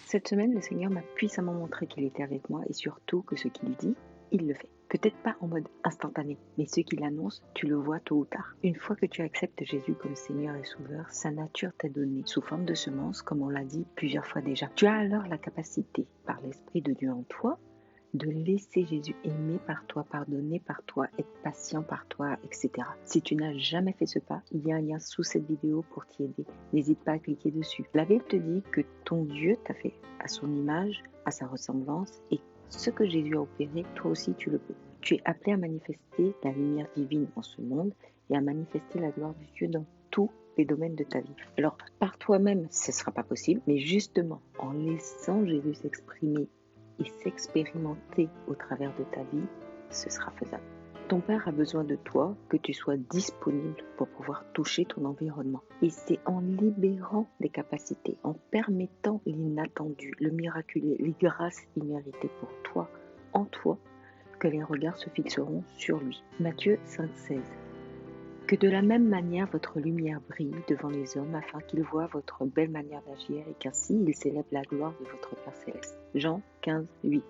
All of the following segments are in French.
Cette semaine, le Seigneur m'a puissamment montré qu'il était avec moi et surtout que ce qu'il dit, il le fait. Peut-être pas en mode instantané, mais ce qu'il annonce, tu le vois tôt ou tard. Une fois que tu acceptes Jésus comme Seigneur et Sauveur, sa nature t'est donnée sous forme de semence, comme on l'a dit plusieurs fois déjà. Tu as alors la capacité, par l'Esprit de Dieu en toi, de laisser Jésus aimer par toi, pardonner par toi, être patient par toi, etc. Si tu n'as jamais fait ce pas, il y a un lien sous cette vidéo pour t'y aider. N'hésite pas à cliquer dessus. La Bible te dit que ton Dieu t'a fait à son image, à sa ressemblance, et ce que Jésus a opéré, toi aussi tu le peux. Tu es appelé à manifester la lumière divine en ce monde et à manifester la gloire de Dieu dans tous les domaines de ta vie. Alors, par toi-même, ce ne sera pas possible, mais justement, en laissant Jésus s'exprimer et s'expérimenter au travers de ta vie, ce sera faisable. Ton Père a besoin de toi, que tu sois disponible pour pouvoir toucher ton environnement. Et c'est en libérant des capacités, en permettant l'inattendu, le miraculé, les grâces imméritées pour toi, en toi, que les regards se fixeront sur lui. Matthieu 5,16. Que de la même manière votre lumière brille devant les hommes afin qu'ils voient votre belle manière d'agir et qu'ainsi ils célèbrent la gloire de votre Père Céleste. Jean 15,8.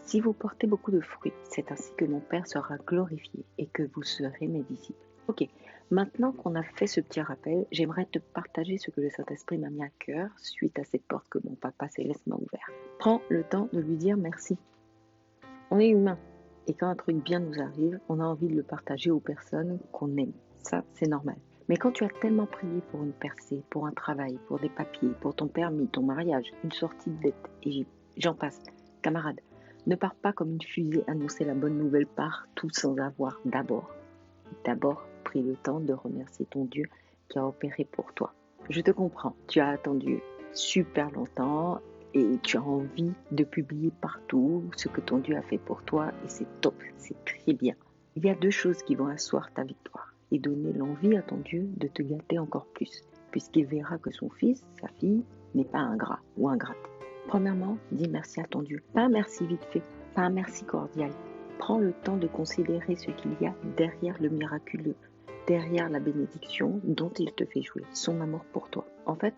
Si vous portez beaucoup de fruits, c'est ainsi que mon Père sera glorifié et que vous serez mes disciples. Ok, maintenant qu'on a fait ce petit rappel, j'aimerais te partager ce que le Saint-Esprit m'a mis à cœur suite à cette porte que mon Papa Céleste m'a ouverte. Prends le temps de lui dire merci. On est humain. Et quand un truc bien nous arrive, on a envie de le partager aux personnes qu'on aime. Ça, c'est normal. Mais quand tu as tellement prié pour une percée, pour un travail, pour des papiers, pour ton permis, ton mariage, une sortie de dette, et j'en passe, camarade, ne pars pas comme une fusée annoncer la bonne nouvelle partout sans avoir d'abord pris le temps de remercier ton Dieu qui a opéré pour toi. Je te comprends, tu as attendu super longtemps et tu as envie de publier partout ce que ton Dieu a fait pour toi et c'est top, c'est très bien. Il y a deux choses qui vont asseoir ta victoire et donner l'envie à ton Dieu de te gâter encore plus, puisqu'il verra que son fils, sa fille, n'est pas ingrat ou ingrate. Premièrement, dis merci à ton Dieu. Pas un merci vite fait, pas un merci cordial. Prends le temps de considérer ce qu'il y a derrière le miraculeux, derrière la bénédiction dont il te fait jouer, son amour pour toi. En fait,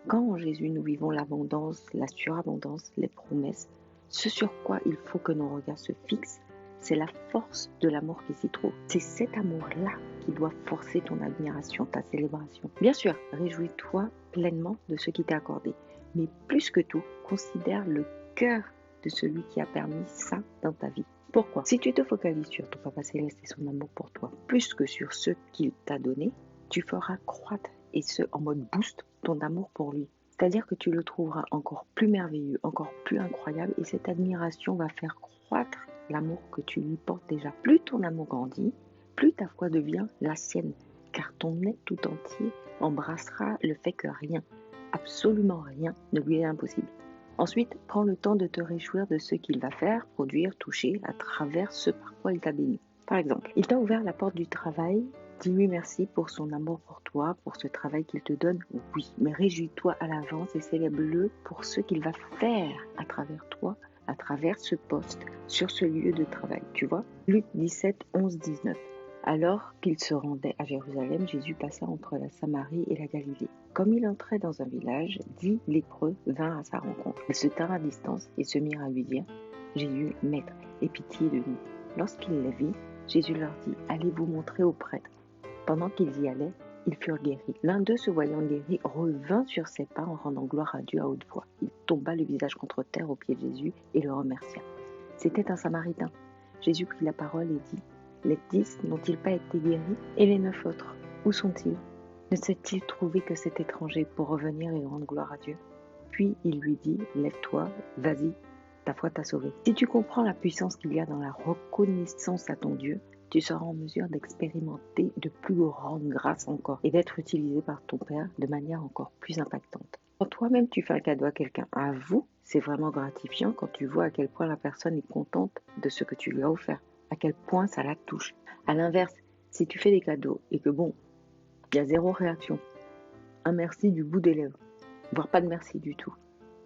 quand en Jésus nous vivons l'abondance, la surabondance, les promesses, ce sur quoi il faut que nos regards se fixent, c'est la force de l'amour qui s'y trouve. C'est cet amour-là qui doit forcer ton admiration, ta célébration. Bien sûr, réjouis-toi pleinement de ce qui t'est accordé, mais plus que tout, considère le cœur de celui qui a permis ça dans ta vie. Pourquoi? Si tu te focalises sur ton Papa Céleste et son amour pour toi, plus que sur ce qu'il t'a donné, tu feras croître, et ce en mode boost, ton amour pour lui. C'est-à-dire que tu le trouveras encore plus merveilleux, encore plus incroyable, et cette admiration va faire croître l'amour que tu lui portes déjà. Plus ton amour grandit, plus ta foi devient la sienne, car ton être tout entier embrassera le fait que rien, absolument rien, ne lui est impossible. Ensuite, prends le temps de te réjouir de ce qu'il va faire, produire, toucher à travers ce par quoi il t'a béni. Par exemple, il t'a ouvert la porte du travail. Dis-lui merci pour son amour pour toi, pour ce travail qu'il te donne, oui, mais réjouis-toi à l'avance et célèbre-le pour ce qu'il va faire à travers toi, à travers ce poste, sur ce lieu de travail, tu vois. Luc 17, 11, 19. Alors qu'il se rendait à Jérusalem, Jésus passa entre la Samarie et la Galilée. Comme il entrait dans un village, 10 lépreux vinrent à sa rencontre. Ils se tinrent à distance et se mirent à lui dire « Jésus, Maître, aie pitié de nous. » Lorsqu'il les vit, Jésus leur dit « Allez vous montrer aux prêtres. » Pendant qu'ils y allaient, ils furent guéris. L'un d'eux, se voyant guéri, revint sur ses pas en rendant gloire à Dieu à haute voix. Il tomba le visage contre terre aux pieds de Jésus et le remercia. C'était un Samaritain. Jésus prit la parole et dit « Les 10 n'ont-ils pas été guéris? Et les 9 autres, où sont-ils? Ne s'est-il trouvé que cet étranger pour revenir et rendre gloire à Dieu? » Puis il lui dit « Lève-toi, vas-y, ta foi t'a sauvé. » Si tu comprends la puissance qu'il y a dans la reconnaissance à ton Dieu, tu seras en mesure d'expérimenter de plus grandes grâces encore et d'être utilisé par ton Père de manière encore plus impactante. Quand toi-même tu fais un cadeau à quelqu'un, avoue, c'est vraiment gratifiant quand tu vois à quel point la personne est contente de ce que tu lui as offert, à quel point ça la touche. À l'inverse, si tu fais des cadeaux et que bon, il y a zéro réaction, un merci du bout des lèvres, voire pas de merci du tout,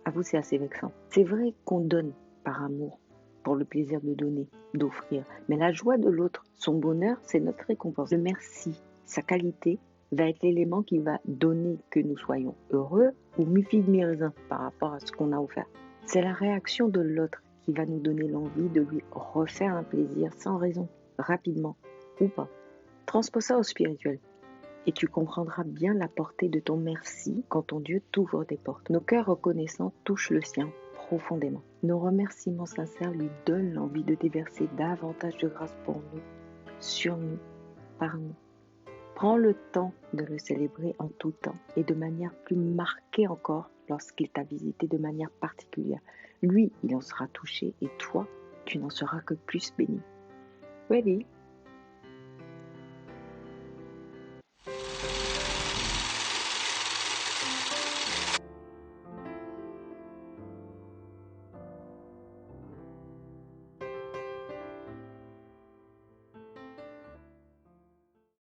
avoue, c'est assez vexant. C'est vrai qu'on donne par amour pour le plaisir de donner, d'offrir. Mais la joie de l'autre, son bonheur, c'est notre récompense. Le merci, sa qualité, va être l'élément qui va donner que nous soyons heureux ou mi-figue mi-raisin par rapport à ce qu'on a offert. C'est la réaction de l'autre qui va nous donner l'envie de lui refaire un plaisir sans raison, rapidement ou pas. Transpose ça au spirituel et tu comprendras bien la portée de ton merci quand ton Dieu t'ouvre des portes. Nos cœurs reconnaissants touchent le sien profondément. Nos remerciements sincères lui donnent l'envie de déverser davantage de grâce pour nous, sur nous, par nous. Prends le temps de le célébrer en tout temps et de manière plus marquée encore lorsqu'il t'a visité de manière particulière. Lui, il en sera touché et toi, tu n'en seras que plus béni. Ready?